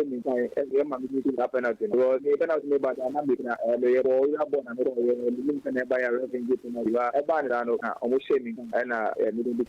me time e ma me to that penalty no me penalty me ba na make na me bo ya bo na me do me me ba ya revenue to na e ba na no almost me na me do be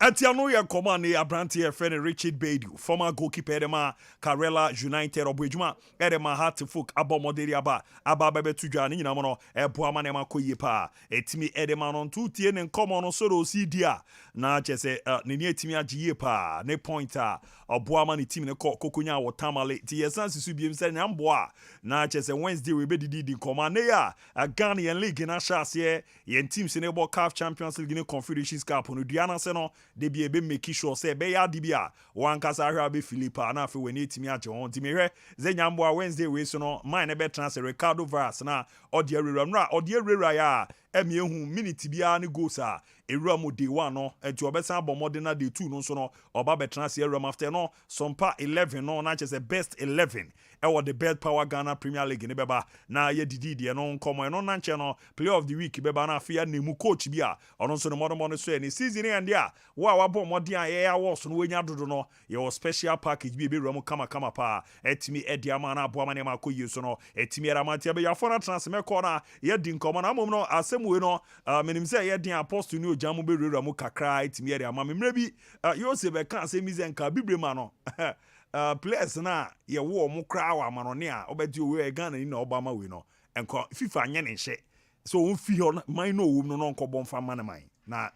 Atiano ya command Abranti friend Richard Badu, former goalkeeper Edema Karela United Obejuma, Edema Hartford Abomoderi Aba Bebe Tuja ni namono Boama nema koye pa. Etimi Edema non tu tie ne nkomo no so si dia. Na chese ne ni etimi agiye pa. Ne pointer Boama ni team ne kokonya wo tamale. Ti yesan sisu biem se nyamboa. Na chese Wednesday we be didi nkoma ne ya Ghanaian League na shase ye team se ne bo CAF Champions League ne Confederations Cup no duana se no de bi ebe make sure say be ya dibia wan kasa hwa be Philippa na afi we ne timi age won timi hwe ze nyambo Wednesday we so no mine be transfer Ricardo Vaz na odi erura ya emi ehu minute bia ne goals a ewura mo day 1 no enti obesa abomode na day 2 no so no oba be transfer ewura after no Sompa 11 no na chese best 11 e the best power Ghana Premier League ne beba na ye didi de no nkomo no na nche no player of the week beba na afia nemu coach bia ono so no modo so ni season end dia wa bɔ mɔden a yɛyɛ awɔ so no wenya dodo no yɛwɔ special package bi ebe mu kama pa etimi edi ama na aboa ma ne ma akɔyie so no etimi era ma tia be yafo na transfer kɔ na yɛdi nkɔmɔ na amom no asɛmwe no menim sɛ yɛdi apostle ni ojamu be rewura mu kakra etimi era ma memre bi Yose be kan asɛmi zenka bibre ma no players na yɛwɔ mu kra wa ma no ne a obedi owe Ghana ni na Obama we no enko FIFA nye ne hye so on fi ho man no wom no nkɔbɔ mfa ma ne man na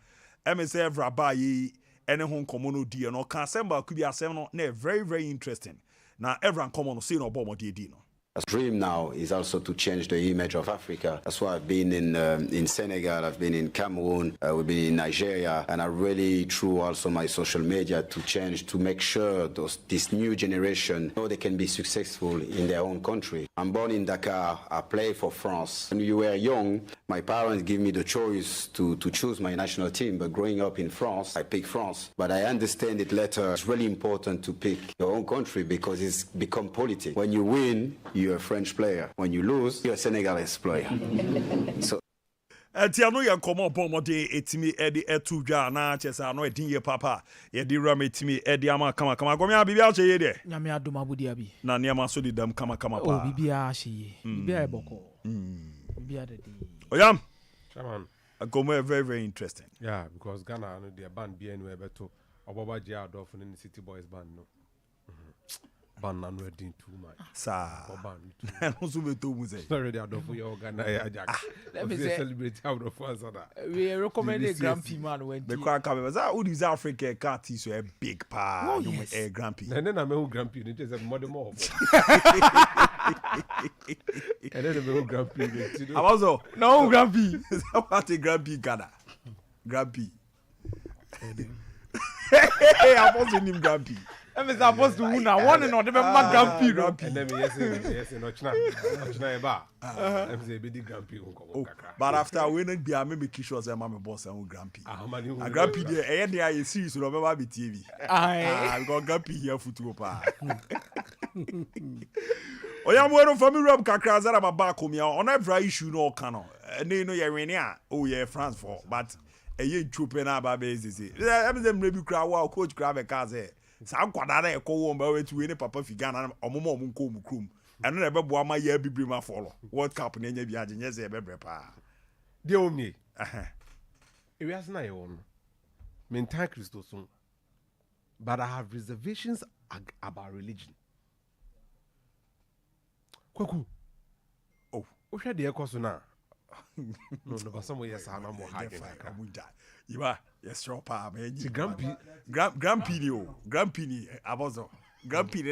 MSF Evra ba yi ene ho nkomo no die no ka semba ku bi asem no na very very interesting na Evra nkomo no say no bo mo die di no. A dream now is also to change the image of Africa. That's why I've been in Senegal, I've been in Cameroon, we've been in Nigeria, and I really through also my social media to change, to make sure this new generation know they can be successful in their own country. I'm born in Dakar, I play for France. When we were young, my parents gave me the choice to choose my national team, but growing up in France, I picked France. But I understand it later, it's really important to pick your own country because it's become politics. When you win, you're a French player. When you lose, you're a Senegalese player. So Tiano ya komo bomode etimi edi etudwa na chesa no edin ye papa ye di ram etimi edi ama kama gomi abibia ache ye de nyame adom abudi abi na niam so di dam kama pa oh bibia ache ye bibia eboko bibia de oyam chairman akomo very very interesting yeah because Ghana no their band be anywhere beto oboba je adolf in the City Boys band no ban na no edin too much sa ban no so beto mu say sorry they adolf you Ghana ya jack let me say celebrate out of us that we recommend a Grand Prix man when the crack am say who is Africa cat is so a big pa no a Grand Prix and then I me Grand Prix it is a model more and then the Grand Prix also no Grand Prix what a Grand Prix Ghana Grand Prix hey I was in him Grand Prix I'm supposed to win one and not the Grand Prix. And then yes, no chna ba. I'm say be the Grand Prix ko kakra. But after winning be am make sure say my boss and Grand Prix. A Grand Prix there dey series no be TV. Because Grand Prix here football pa. Oya mo no family room kakra zara ba back home ya on every issue no kan no. Ne no ye win a oh yeah France for but eye chupe na ba be sisi. Em dem rebi kra wa coach kra be ka say sa kwada na ekowo mba wetu we ne papa figa na omomo nko mu krum eno na ebebo ama ya bibiri ma follow World Cup na nya bi agenye ze ebebre pa de omie ewi asna ye won mental Christosun but I have reservations about religion kwaku oh o hwe de ekoso na no but some yes na mo ha Iba, yes, your pa, man. Grand Prix Grand Prix, Abazo. Grand Prix, no,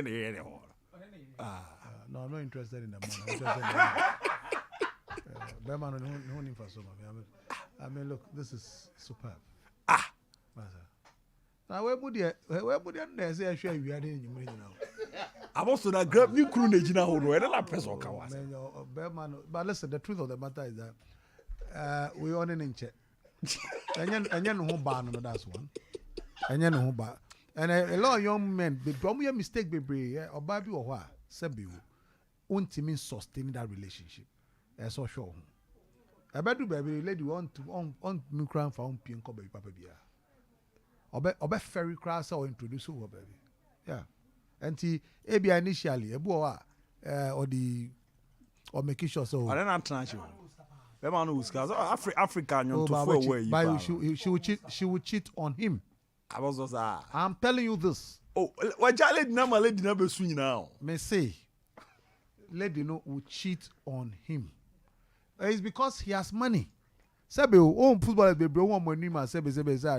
I'm not interested in the money. Berman, no need for so much. I mean, look, this is superb. Now, where would you say I share you are in your now? I'm also not grab new crew, Nagina, who are not press or Kawas. Berman, but listen, the truth of the matter is that we on in check. And you know who ban no that's one. And you know who ban. And a lot of young men, they don't make a mistake, baby, or baby or what, Sebi, won't mean sustain that relationship. That's so sure. I bet you, baby, lady want to on Mukran for on Pinko, baby, papa, dear. Or bet ferry cross or introduce over, baby. Yeah. Anti ebia initially ebu or make sure so. I don't international. The man who's cause Africa but she will cheat on him. I was just I'm telling you this. Oh, what lady number swing now? May say lady no will cheat on him. It's because he has money. Sebe o football be bro one money ma sebe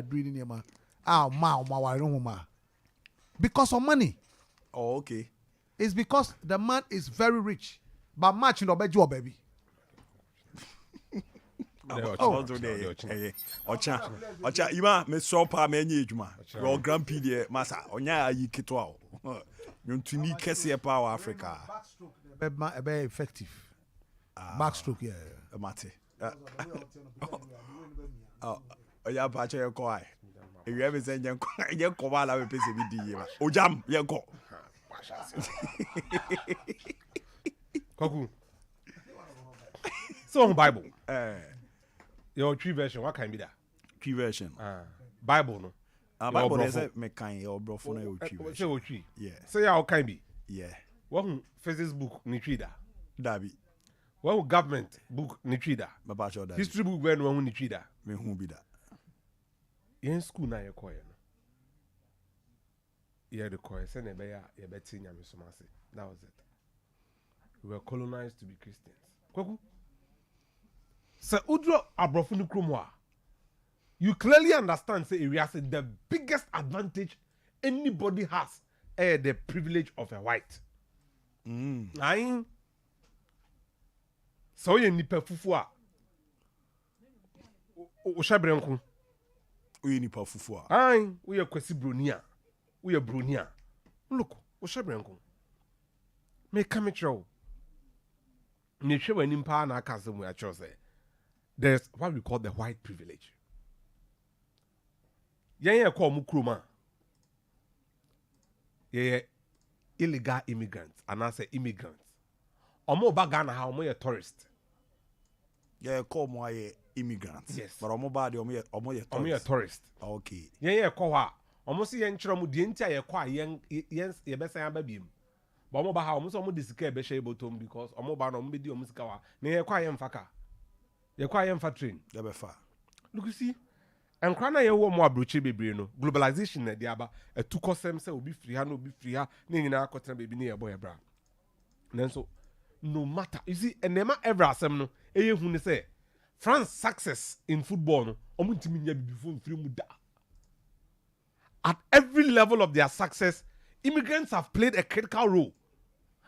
doing in ma. Ma because of money. Oh, okay. It's because the man is very rich. But match no be job baby. Ocha ima me Sompa me nye adwuma. Your grandpa there masa onya ayi kitwa o. Yontuni kese pa wa Africa. Be effective. Backstroke yeah. Mate. Oh, oya ba che ko ai. You ever say yen ko ba la be pese bi di ma. Ojam yen ko. Kwaku. So Bible. Your tree version, what can be that? Tree version. Bible no. Bible is me kan your bro for no tree version. Say what tree? Yeah. Say how can be? Yeah. What physics book ni tree da? Dabi. What government book ni tree da? Baba show that. History book when one ni tree da? Me hu bi da. In school na ye koye no. Yeah, the koye say na be ya ye beti nyame so ma say. That was it. We were colonized to be Christians. Kwaku. So Udro Abrofunu Kromwa. You clearly understand say area say the biggest advantage anybody has is the privilege of a white. Ayin. So ye nipa fufu a. O shabrenku. We nipa fufu a. Ayin, we kwesi bronia. We bronia. Look, o shabrenku. Me come true. Me hwe wani mpa na aka se mu a cho say. There's what we call the white privilege. Ye call mu kroma. Ye illegal immigrants and I say immigrants. Omo ba Ghana ha omo ye tourist. Ye call mo ye immigrants. Yes. But omo ba de omo ye tourist. Okay. Ye call ha. Omo si ye nkyerɛ mu de ntia ye kwa ye besan aba biem. But omo ba ha omo so omo disika be hye botom because omo ba no omo be di omo sika wa. Na ye kwa ye mfaka. Ye kwa ye mfa train. Ye be fa. Look you see. And kana ye wo mo abroche bebre no. Globalization na dia ba etukosem se obi free ha no obi free ha na nyina akotena bebi na ye boy bra. Nanso no matter you see enema ever asem no eye hu ne say France success in football no omo ntimi nya bibifo mfiri mu da. At every level of their success, immigrants have played a critical role.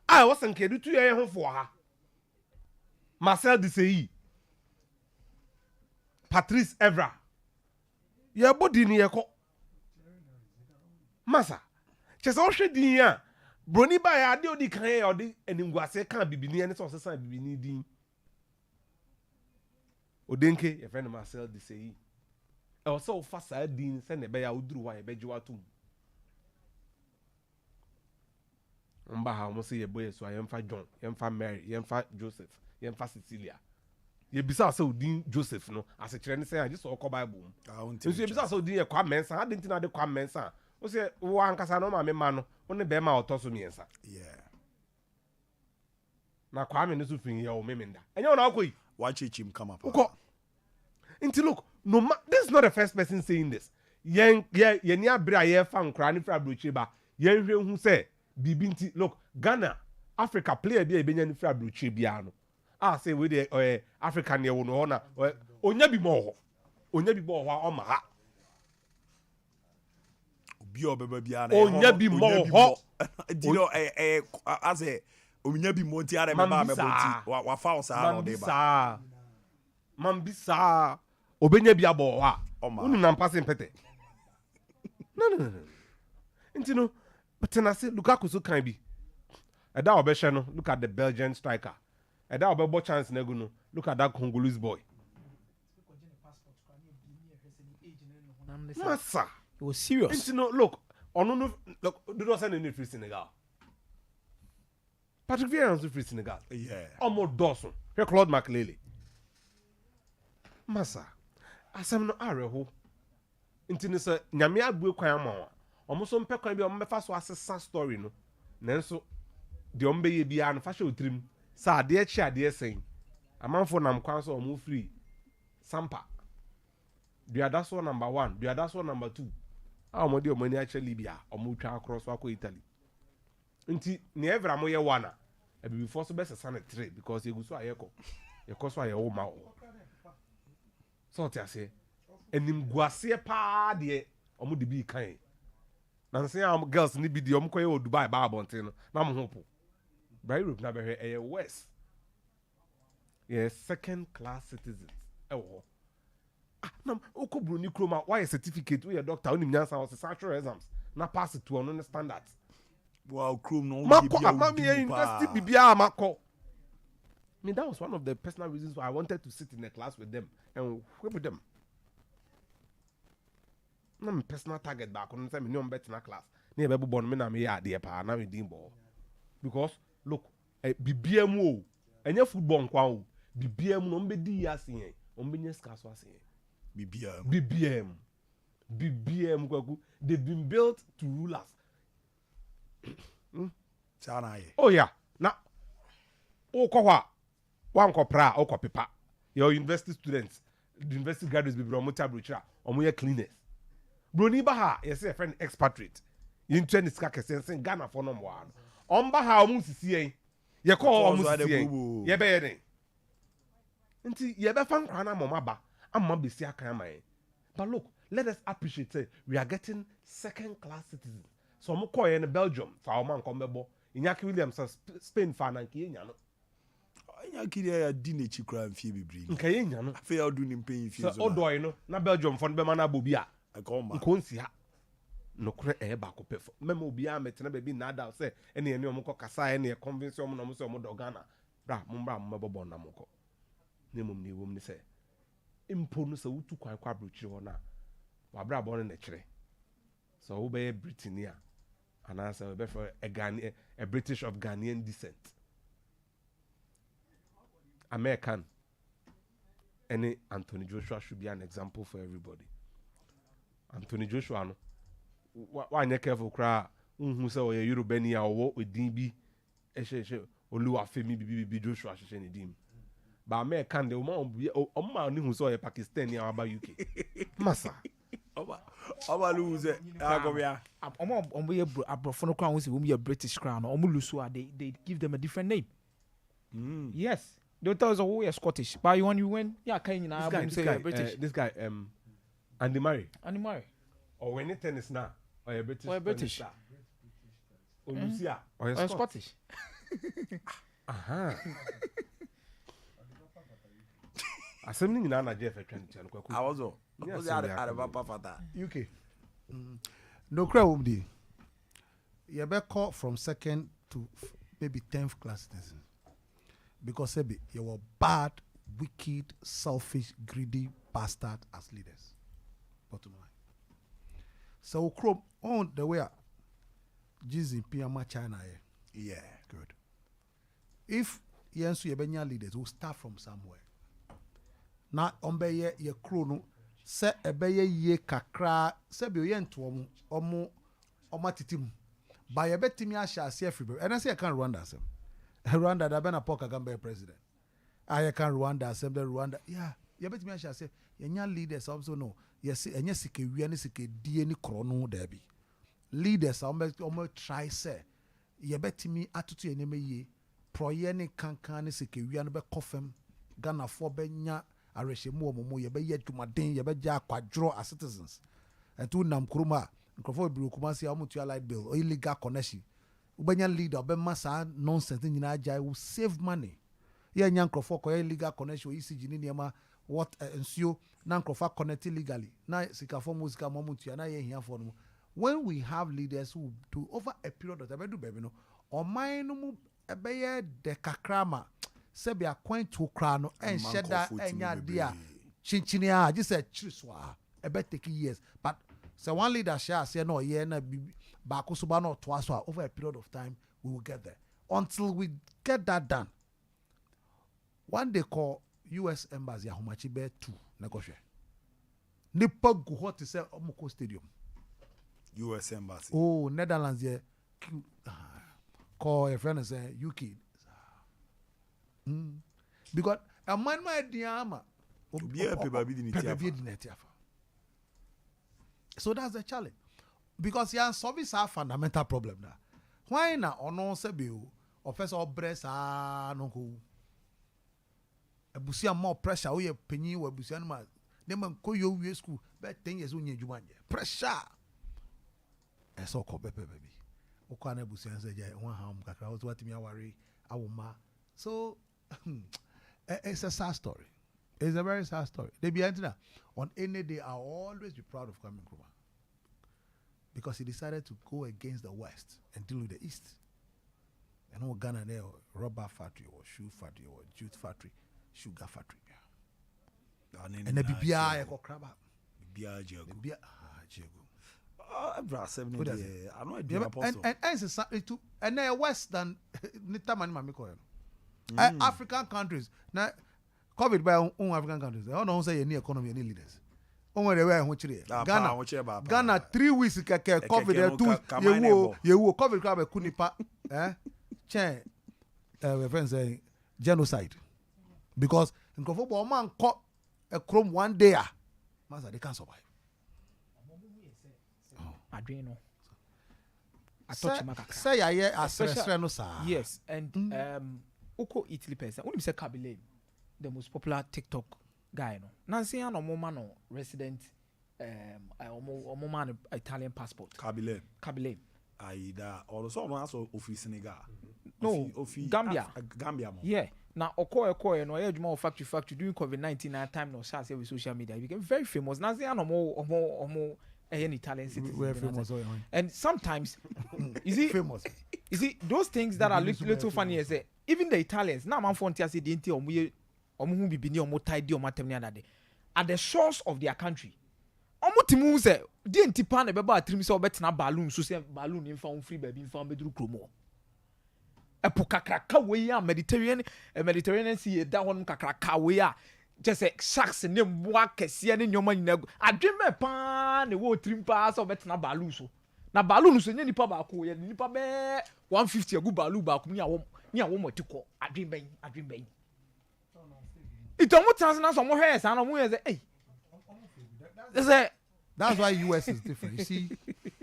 I was in Kedu 2 years for her. Marcel Desailly, Patrice Evra. Your body near ko. Massa. Just all she din ya. Brony by a deal di kan or di enimguase kan bibini and so san bibini din. Odenke, your friend Marcel Desailly. Also fast din send a bear udru wa e bejuatum. Mba ha mo say ye boy so yemfa John, yemfa Mary, yemfa Joseph, yemfa Cecilia. Ye bisa say odin Joseph no as a kire ne say I just okọ Bible. So ye bisa say odin ye kwa mensa, ha dentina de kwa mensa. O say wo ankasa no ma me ma no, wo ne be ma otoso miensa. Yeah. Na kwa me no so fin ye o memenda. Enye na akoyi. Wa chechim come up. Uko. Until look, this is not the first person saying this. Yen ni abira ye fa nkra ni fra broche ba. Yen hwe hu say bibinti look Ghana Africa player bi e benya ni fra broche bia no. Ah say we the African ye wo no na onya bi mo ho. Onya bi bo ho o ma ha. Obi obeba bia na. Onya bi mo ho. Di no as a onya bi mo ti are me ba me bonti. Wa fa o sa no de ba. Mambisa obenya bi abo ha. Unu na mpase mpete. No. Intino but na say Lukaku so kan bi. Eda obehwe no look at the Belgian striker. Eda obebo chance na gu no look at that Congolese boy. Massa. It was serious. Intino look no look do not send any free Senegal. Patrick Vieira is free Senegal. Yeah. Almost Dawson. Here Claude Makelele. Massa. Asem no areho. Intino say nyame agbe kwan ma almost some peck be on my first was a story no nanso the ombe ye bia no fashion utrim sa de chia de saying amanfo nam kwan so omo free Sompa duadaso number 1 duadaso number 2 a omo de omo ni actually bia omo twa across wa ko Italy nti ne evra mo ye wana e be before so best san 3 because you go so ayeko ye ko so aye wo ma o so ti ase enim guase pa de omo de bi kan na say am girls ni bi de omo koye o Dubai ba abonte no na mo hopo by Europe na be hwe west yes second class citizens ewo na okobru ni kroma why certificate we doctor onim nyansa was sexual exams na pass it to on standards wow chrome no mako amami university bibia mako I mean that was one of the personal reasons why I wanted to sit in a class with them and whip with them. Na my personal target back on say me no bet na class na be born me na me ya de pa na me din ball because look bibia mu o enye football nkwa o bibia mu no mbe di asen o mbe nye ska so asen BBM kwaku they've been built to rule us. Oh yeah. Na okwa wan kopra okopepa. Your university students, the university graduates be bro mocha brochira, omo ye cleaners. Bro ni ba ha, ye say a friend expatriate. You train this kake sen Ghana for no more. On ba ha omo sisi yen. Ye call omo sisi yen. Ye be yen. Nti ye be fan kwana mama ba. Amma be si akan man. But look, let us appreciate it. We are getting second class citizens. So mo call in Belgium for our man Kombebo. Inyaki Williams Spain fan and Kenya no. Inyaki ya di ne chikra mfie bibiri. Kenya no. Afi odu ni mpen mfie so. So odo no na Belgium fon be mana bobia. Akoma. Nkonsi ha. No kure ba ko pefo. Memo obia metena be bi na da say ene omo ko kasa ene convince omo na omo say omo do Ghana. Bra mo mebobo na mo ko. Nemum ni wom ni say impo no say wutu kwan kwa brochi ho na. Wa bra bo na kire. So wo be Britannia. And answer for a British of Ghanaian descent. American. Any Anthony Joshua should be an example for everybody. Anthony Joshua no. Why you careful cry? Who say o Yorubani or what with DB? Oluwa Femi Bibi Joshua she ni dim. But American the woman who saw a Pakistani or about UK. Massa. Oba lose agobia omo ye abrofo crown we say British crown omo lusu they give them a different name. Yes, they tell us we are Scottish, but when you win yeah can you say British. This guy Andy Murray or when it tennis now or a British or Lucia or Scottish. Assembling in Anna Jeff I was UK. No crowd will be. You better call from second to maybe 10th class citizens. Because you were bad, wicked, selfish, greedy bastard as leaders. Bottom line. So Chrome on the way Jizzy Piyama China. Yeah. Good. If you have leaders who start from somewhere. Na ombe ye krono se ebeye ye kakra se bi oyento omo omatitim ba ye betimi ahya ase afri and I say I can Rwanda asem Rwanda da be na Paul Kagame president I can Rwanda asem the Rwanda yeah ye betimi ahya ase ye nya leaders also no yes enye sike wi ne sike die ni krono da bi leaders omo try say ye betimi atutu ye neme ye proye ne kankan ne sike wi ne be kofem Ghana for benya areshemu omomo ye be yedumaden ye be ja kwadro as citizens and to nam kuruma nkofo bi kuma si amutu light bill or illegal connection ubenya leader be masa nonsense nyina ja will save money ye nya nkofo ko illegal connection ECG ni niema what ensure na nkofo connect illegally na sika for music amutu na ye hia for no when we have leaders who do over a period of time do baby no o man no mu ebeye de kakrama sebi akwan to kra no enhyeda enya dia chinchini a just say chiriswa e be take years but say one leader share say no ye na ba ko so ba no to aso over a period of time we will get there until we get that done. One day call US embassy ahomachi be 2 na go hwe nipa gu hot say omoko stadium US embassy. Oh, Netherlands yeah. Call a friend and say UK. Because a man my diama. So that's the challenge. Because you solving a fundamental problem now. Why na ono se be o first of breast no ko. Ebusia more pressure we penyi we ebusia no ma dem ko yo wie school be 10 years onye adwuma nje. Pressure. Eso ko be baby. O kwa na ebusia se je won ha am kakra what me aware awoma. So it's a sad story. It's a very sad story. They be on any day I'll always be proud of Kwame Nkrumah. Because he decided to go against the West and deal with the East. And all Ghana there, rubber factory or shoe factory or jute factory, sugar factory. And the BBI ko crab. BBI jago. I know Yeah, and they are West than Nitamani Mamiko. African countries. Now COVID by African countries. I don't know who say any economy, any leaders. Ghana 3 weeks COVID 2 you COVID crab kunipa my friend say genocide because in Kofobo man caught a chrome one day master they can't survive. Adreno. I touch Makaka. Say yes, and Uko Italy person. When you say Kabile, the most popular TikTok guy, no. Nancy and Omomano resident, Omomano Italian passport. Kabile. Aida also also office Senegal. No, Gambia. Gambia. Yeah. Now Okoye no edge more factory during COVID-19 at time no share with social media. He became very famous. Nancy and Omo an Italian citizen. And sometimes you see famous. You see those things that are little funny as even the Italians now man fontia say the inti omu bi ni omo tidy omo atemni adade at the source of their country omo timu say the inti pan e be ba atrim say obetena balloon so say balloon in found free baby in found bedru kromo epo kakraka we ya Mediterranean sea da hon kakraka we ya just say sharks ne mboa kese ne nyoma nyina adweme pa ne wo trim pa so obetena balloon so na balloon so nya nipa ba ko ye nipa be 150 agu balloon ba ko ni awo motiko adwemben itomo transna so mo hwe sa na mo ye say hey that's why US is different. You see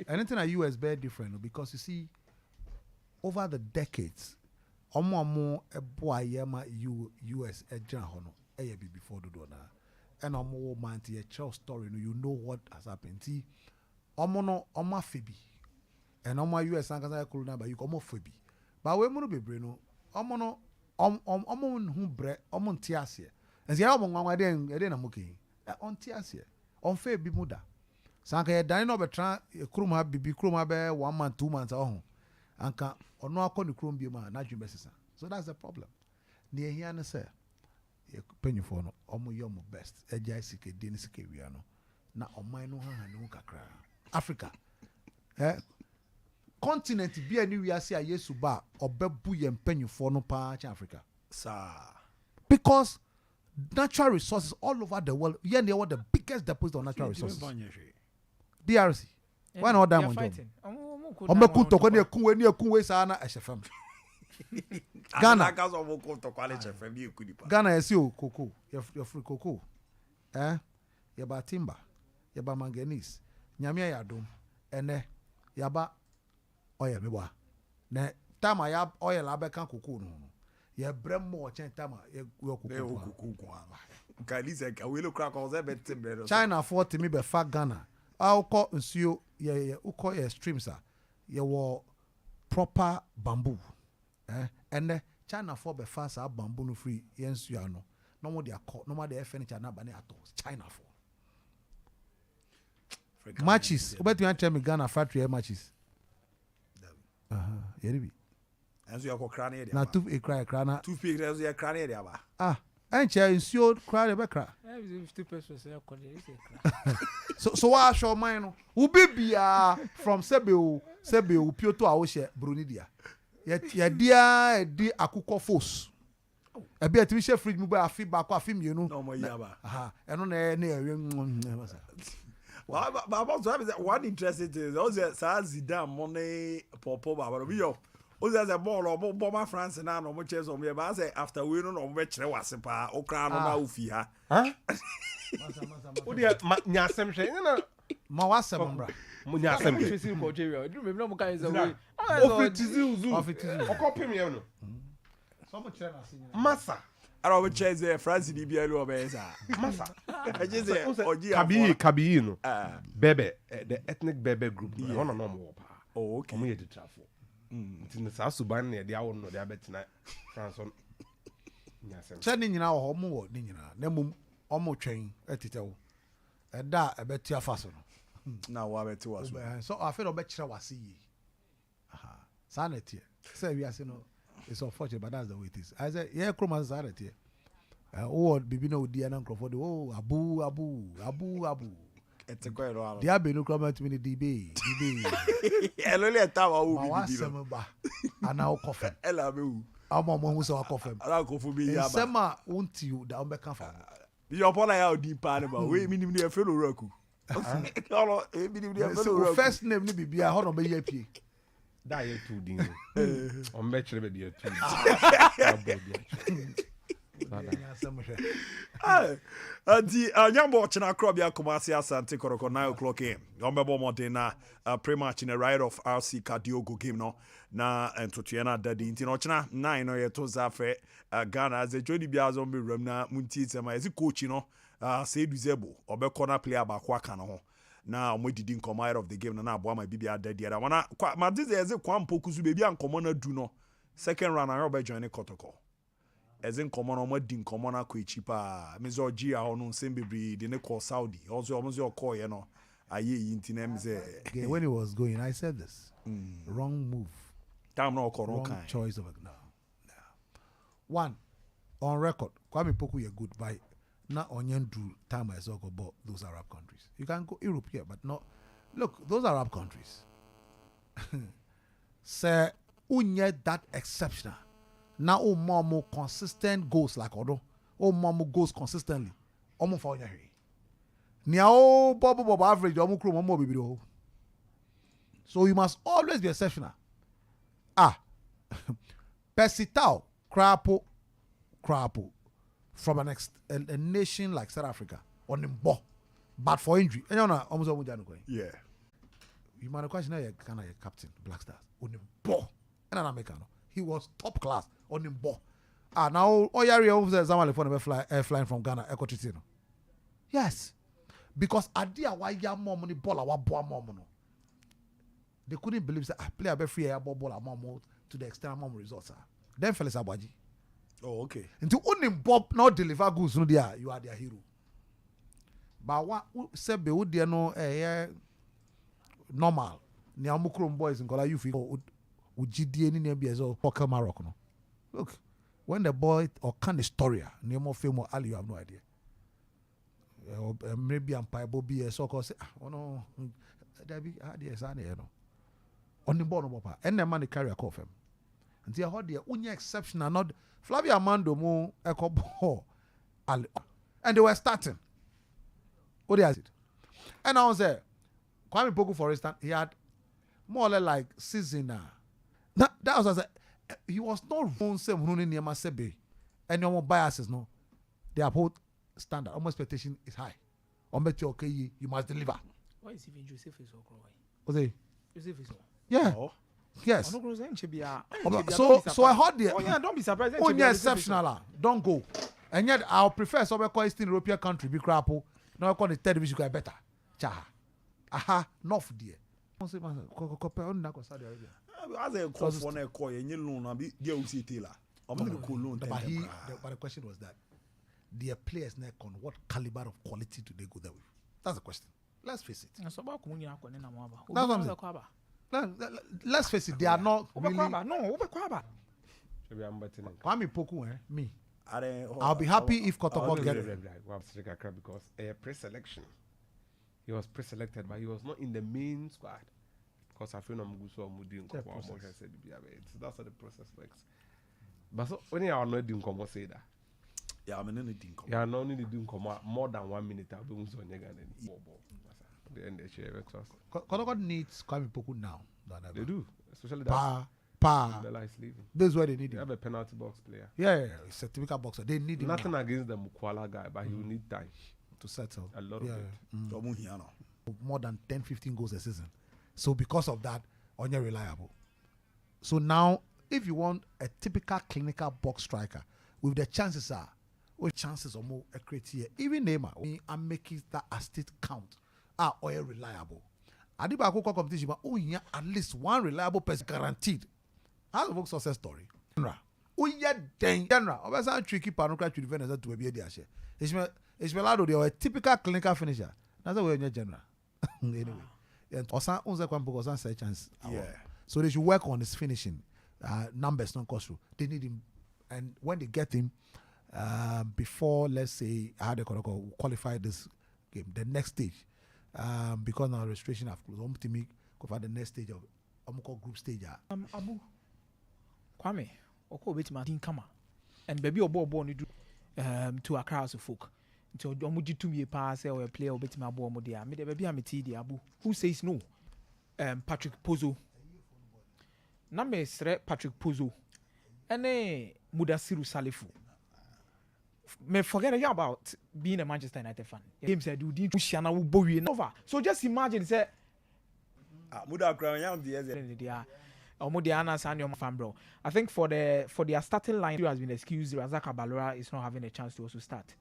anything at US very different because you see over the decades omo eboayema US ejira ho no e be before do na and omo man tie tell story no you know what has happened. See omo no omo febi and omo US anka corona ba you omo febi ba we mu no bebre no omo no omo hu bre omo ntiase and see omo nwanwa de na moke on tiase on fe bi muda sanka ye dan no betra kuruma bibi kuruma be 1 month 2 months oh anka ono akọ ni kurom bi ma na dwumbe sesa. So that's the problem. Ne ehia ne say ye penyufo no omo ye omo best eja sike de ni sike wia no na oman no ha ne kakra Africa continent bi ani wiase a Yesu ba obebu ye penyufo no pa cha Africa because natural resources all over the world here they were the biggest deposit of natural resources. DRC why not that one omeku toko ne kunwe sa na ehefam Ghana Ghana yesi o cocoa your free cocoa ya ba timber ya ba manganese nyame ya dom ene ya ba oil meba na tama ya oil abeka cocoa no ya bremo chen tama ya cocoa China 40 me be fa Ghana alko nsuo ya uko ya streams ya wo proper bamboo and China for be fa sa bamboo no free ya nsuo ano no mo de akọ no mo de furniture na ba na ato China for matches obet you tell me Ghana factory matches yeribi enso yakọ kra na ye na tu e kra na tu pe enso ya kra na ye de aba enche nsuo kra de be kra 50 pesos ya ko de so wa show mine no ubi bia from sebe pioto a wo hye broni dia ya dia di akukọ force ebi atimi hye fridge mu ba afi ba ko afi mienu no mo yi aba eno na ewe But also one interesting thing is also Zidane money popo baba bi yo. Also as a ball or bomber France na no much as on me but say after we no no bet chere wase pa o kra no ma ufi ha. Huh? What do you nyasem hwe na ma wasem bra mo nyasem hwe Tracy Nigeria. Do remember no guy is away. ofitizi uzu Ofitizi. okopem ye no Some chere na senior. masa I don't chase the France di bia lo be sa. masa I just say oji kabiyi no bebe the ethnic bebe group no no no mo pa Oh okay. omo ye ditrafo nti sa suban na de awo no de abetina France on nyasem Che ni nyina wo mo wo ni nyina. Na mum omo twen etitewo. Eda ebeti afaso no. Na wa beti was. So I feel obekire wase yi. Aha. Sanity. Say we are saying no. It's unfortunate, but that's the way it is. I say, yeah, Kroman sanity. Oh, bibi no di anan crofo. Oh, abu. It's a quite all. Dia be no Kroman to me DB. Elole tawa u Ma bi. wasem ba. Ana o kofem. Ela be u. Ama mo hu se wa kofem. Ala ko fu bi ya ba. Sema unti u da ombeka fa. Your pola ya odi pa ne ba. We minim ne fe no raku. Olo e minim ne fe no So raku. first name ni bibia ho no be ye pie. da ye tu din on be chere be de tu Anti anyambo china krobia Kumasi Asante Koroko 9 o'clock in. Ombebo modena pre-match in a ride of RC Kadiogo game no na entotuena dadi inti no china 9 no ye to zafe Ghana as a Jody Bia zombi ram na munti sema ezi coach no say Duzebo obe corner player ba kwa kana ho na omodidi nkomo of the game na abo ma bibia dadi ada wana ma dize ezi kwa mpokuzu bebi ankomo na du no second round na obe join Kotoko as in common on wedding common akwa chipa mezo gi a hono sembebri de ne call Saudi also almost your call you know aye intinem ze When he was going, I said this. Wrong move. time no call Wrong kind choice of it. No. One, on record, Kwame Poku you're good by not onion do time I saw about those Arab countries. You can go Europe here, but not look, those Arab countries. Say unye that exceptional. Now o more consistent goals like Odo. O more goals consistently. Omo for your Nia o bobo average omo kro omo bibiro. So you must always be exceptional. Persitao crapo from a nation like South Africa on the ball, but for injury. And you know almost yeah you man question now kind of captain Black Stars on the ball. And an American. He was top class on the ball. Now Oyari over Zamale for flying from Ghana, Ekotitino. Yes. Because idea why ya more money ball our boy more money. They couldn't believe that player be free air ball more to the extent more results. Then fellas Abaji. oh okay Into only Bob not deliver goods no dia you are their hero. But what said be would no normal. Ni amukrom boys in Kola you feel Ujidi any name as well for Morocco. No. Look, when the boy or can Historia, name of film or Ali, you have no idea. Maybe I'm Piebo be a so called say, oh no, there be ideas, I know. On the bottom of her, and the man carry a coffin. And they are the only exception are not Flavia Armando Mo Eco Ali. And they were starting. What is it? And I was there. Kwame Poku, for instance, he had more or less like season. That was he was not wrong same running near Masebe. And no more biases, no. They uphold standard. Almost expectation is high. On bet you okay, you must deliver. Why is even Joseph is so cruel? What's it? Joseph is so. Yeah. oh Yes. So I heard the Oh yeah, don't be surprised. oh yeah, exceptional. Don't go. And yet I'll prefer some Eastern European country be crap. Now I call the third division guy better. Chaha. Aha, enough dear. as a call for na call you loan na be dia usi tela I'm going to call loan But the question was that their players neck on what caliber of quality do they go there with? That's the question. Let's face it. That's what I'm saying. Let's face it. They are not really. No, Kwame Poku, me. I'll I'll be happy if Kotoko get it. because pre-selection. He was pre-selected, but he was not in the main squad. Because I feel I'm good, so I'm that's how the process works. But so when you are not doing come say that. yeah I'm in the ding You are not only doing come more than 1 minute. I'll be on your The end they share with us. Konoko needs Kwame Poku now than ever. They do, especially that Bella is leaving. This is where they need They him. have a penalty box player. Yeah, it's a typical boxer. They need him Nothing now against the Mukwala guy, but he will need time. to settle. A lot of it. More than 10, 15 goals a season. So because of that, Onye reliable. So now, if you want a typical clinical box striker, with the chances are, with chances or more a criteria, even Neymar, we are making that assist count, are all reliable. Adiba Akoko competition, but yeah, at least one reliable person guaranteed. That's a success story. Oh yeah, then general. Obviously, tricky panuka to defend as to be a diashe. Ishmaelado, they are a typical clinical finisher. That's the way you're general. Anyway, Osan unze kwampo Osan say chance. Yeah. So they should work on his finishing. Numbers don't cost through. They need him, and when they get him, before let's say how they qualify this game, the next stage, because now registration have closed. To me, go for the next stage of group stage. Abu Kwame, oko beti ma tin kama, and baby obo ni do to Accra as a folk. Until omuji to me pass or player beti ma bo mo dia. Me de baby ameti di Abu. Who says no? Patrick Pozo. Na me sre Patrick Pozo. Ene Mudasiru Salifu. Me forget about being a Manchester United fan. Games I do did Shana Bowie over. So just imagine say Muda Crown the Omudiana Sanyo fan bro. I think for their starting line, who has been excused. Razaka Balora is not having a chance to also start.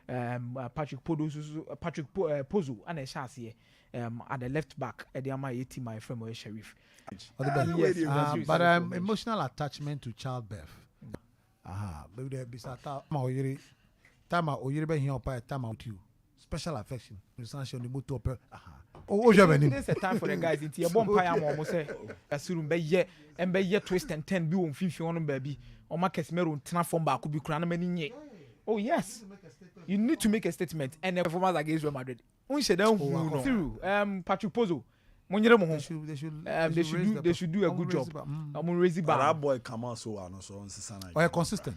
Patrick Pozo and a Shasi at the left back at the Ama my friend Moe Sheriff. But emotional attachment to childbirth. Baby, there be time oyiri be here by time out you. Special affection. Essential the motor. This is a time for the guys in here. Bomb pie am say assume be ye and be ye twist and 10 bi on 50 on baby. O ma kesmero ntena form ba ko bi kura na mani nye. Oh yes. You need to make a statement and a performance against Real Madrid. Patrick Pozo. They should do a good job. That boy come on so consistent. Consistent.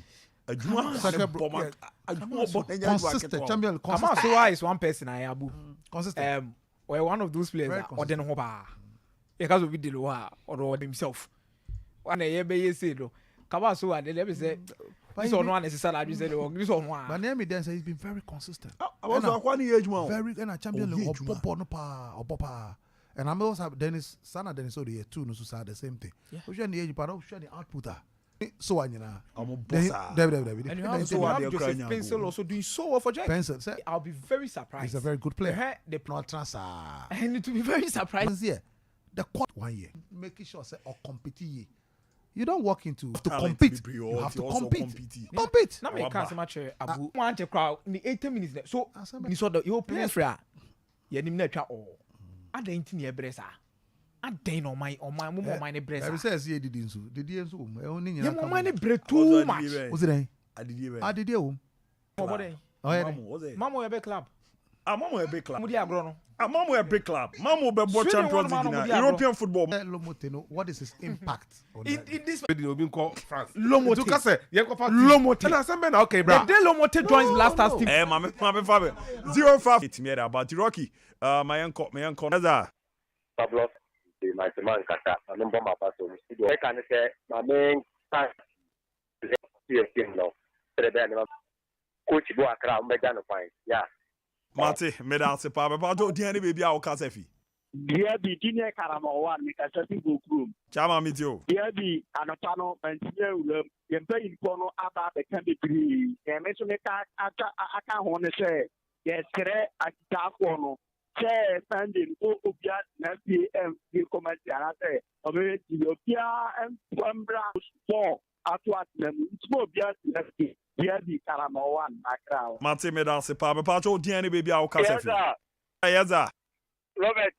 Champion. Come on, so is one person I abu. Consistent. Or one of those players or then hoba. Because of the or himself. One a year say though. Come on, so I never say. This one one necessarily I just said this one one. But name then say he's been very consistent. I was a age man. Very and a champion or Popa. And I'm also Dennis Sana Dennis so the two no so the same thing. We share the age but we share the outputter. So I'm a boss. And you have Joseph Pencil also doing so well for Jack. Pencil, I'll be very surprised. He's a very good player. They not transfer. I need to be very surprised. Yeah. The court 1 year. Making sure say or compete. You don't walk into to compete. You have to compete. Compete. Now me can't match Abu. Want to crowd in 80 minutes. So you saw the your players free. You nim na twa all. Adenti ne bresa. Aden on my bresa. Every says here did insu. Did you insu? Only you my bre too much. What's it? I did you. Oh yeah. Mamo ebe club. Mamo ebe club. Mudi agro no. Mamo ebe club. Mamo be bo Champions League. European football. Lomoteno, what is his impact on in this Been called France. Lomote. Lomote. And I said, okay, bro. The day Lomote joins Blasters team. Mame Fabe. 0-5. It's me about Rocky. My uncle. Pablo, my man kata, number my pastor. I can say my main task is to now. Coach go Accra, me dan fine. Yeah. Mate, me da se pa ba do di ani baby a o ka sefi. Dia bi dinye karama one me ka sefi go room. Chama mi ti o. Dia bi anota no mantinye ulam. Ye mpa info no aba be kan bebre. Ye me so me ka aka ho ne se ye sere akita ko no. Say standing obia na PM the comment ara say obe ti obia mbra sport atwa na mo obia na dia di karama one Accra. Mate me da se pa cho di ani baby a o ka sefi. Yes sir. Robert,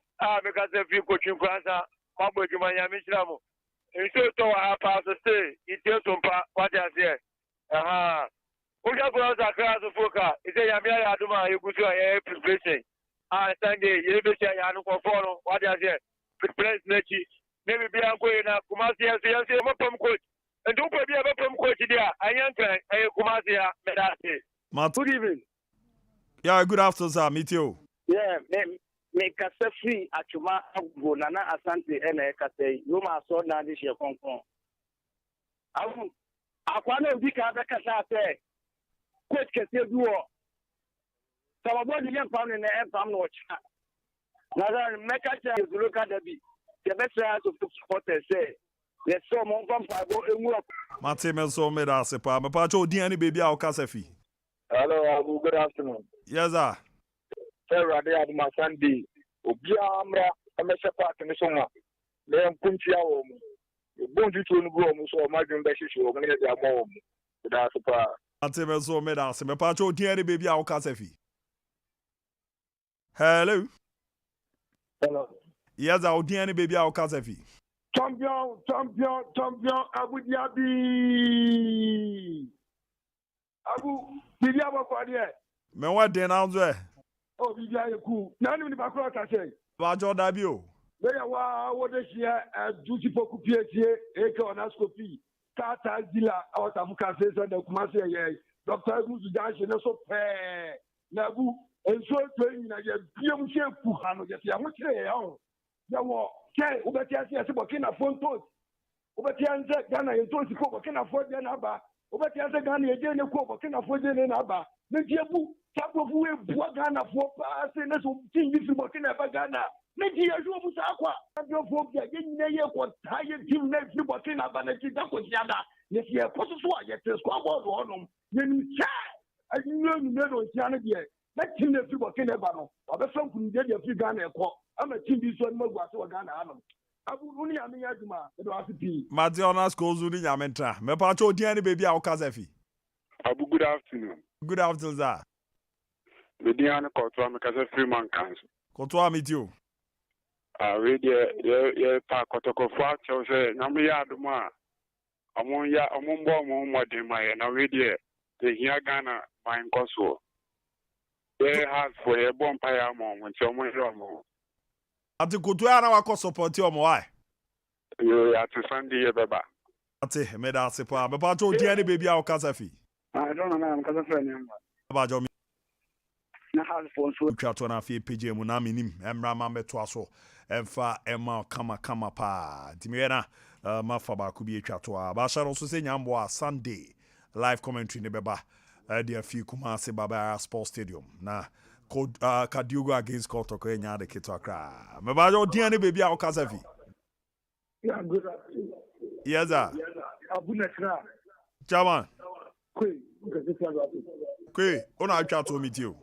me ka sefi coaching Kwanza, mabo juma nya mi shiramu. Nso to wa pa so stay, ite Sompa, what you say? Uja ko za Accra so foka, ite ya mi ya aduma egusu ya preparation. Sunday, you be say ya no ko follow, what you say? Prepare nechi. Maybe be an go na Kumasi ya say mo pam coach. And don't be a pam coach there. I am trying Kumasi ya me that say. Mate. Good evening. Yeah, good afternoon sir, meet you. Yeah, me kasa free atuma agbo nana asante ene kasa yi no ma so na de hye konkon awu akwa na obi ka be kasa ate coach kese bi wo sababo de yam pam ne empam no cha na da meka cha zuluka dabi the best chance of supporters say let's so mon pam pa go emu Mate me so me da se pa me pa cho odi ani baby a o kasa fi. Hello, Abu, good afternoon. Yes sir. Sarah de Aduma Sunday. Obia amra amesha part me so ma. Le mpunchi awo mu. Bonju to no go mu so ma dwun be hihye o me de amawo mu. Da so pa. Mate me so me da se me pa cho odi ani baby a o kasa fi. Hello. Hello. Yes sir, odi ani baby a o kasa fi. Champion Abu Dhabi. Abu Dhabi kwa die. Me wa den na zo Oh Dhabi ku. Na ni ba kro ta sei. Ba jo da bi o. Me ya wa wo de hia duty poku pietie eke onascopy. Kata dila awata muka se so de kuma se ye. Dr. Musu Janshi na so pe. Na Abu enso to ni na ye biem hye ku ha no ye ya ho kire ye ho. Ya wo ke ubeti ase Burkina Faso ubeti anze Ghana yentosi ko Burkina Faso de na ba ubeti anze Ghana yeje ne ko Burkina Faso de na ba ne diebu tabofu we bua Ghana fo pa ase ne so tin bi fi Burkina Faso Ghana ne di ajo bu sa kwa abio fo bia ye nyine ye ko taye tim ne fi Burkina Faso ne ti da ko siada ne fi e ko so a ye te squad board onom ye ni cha ayi ni ne do tia ne de na tim ne fi Burkina Faso no obefam kun de fi Ghana e ko ama tim bi so no magwa so Ghana anom Abu uni ame aduma do asipi Madionas ko zu ni nyamentra. Me pa cho odi ani baby a o kasa fi. Abu, good afternoon. Good afternoon sir. Me diana ko to amekasa free man council. Ko to amiti o. We ye pa kotoko fo acho se na me ya aduma amon bo amon modern my na we de hia Ghana my nkoso. They has for a bonfire amon when so mo ro. Ati kutu ya na wako support yo mo why? Yo ya to Sunday ye baba. Ati me da se pa me pa cho odi ani baby a o kasa fi. I don't know am kasa friend am Ba jo mi na house phone so twa to na fi page mu na minim emra ma meto aso emfa ema kama pa dimena ma fa ba ku bi twa to a ba sha no so se nyambo a Sunday live commentary ne beba dia fi kuma se baba sports stadium na Kadiogo against Kotoko enya de kito akra me ba jo dia ne baby a o kasa fi. ya good Yes sir. Abu Nakra Chairman kwe ngase tia do kwe ona atwa to meet you.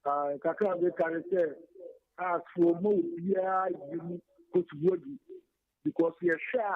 kakra be karete as for mo bia you coach body because you sha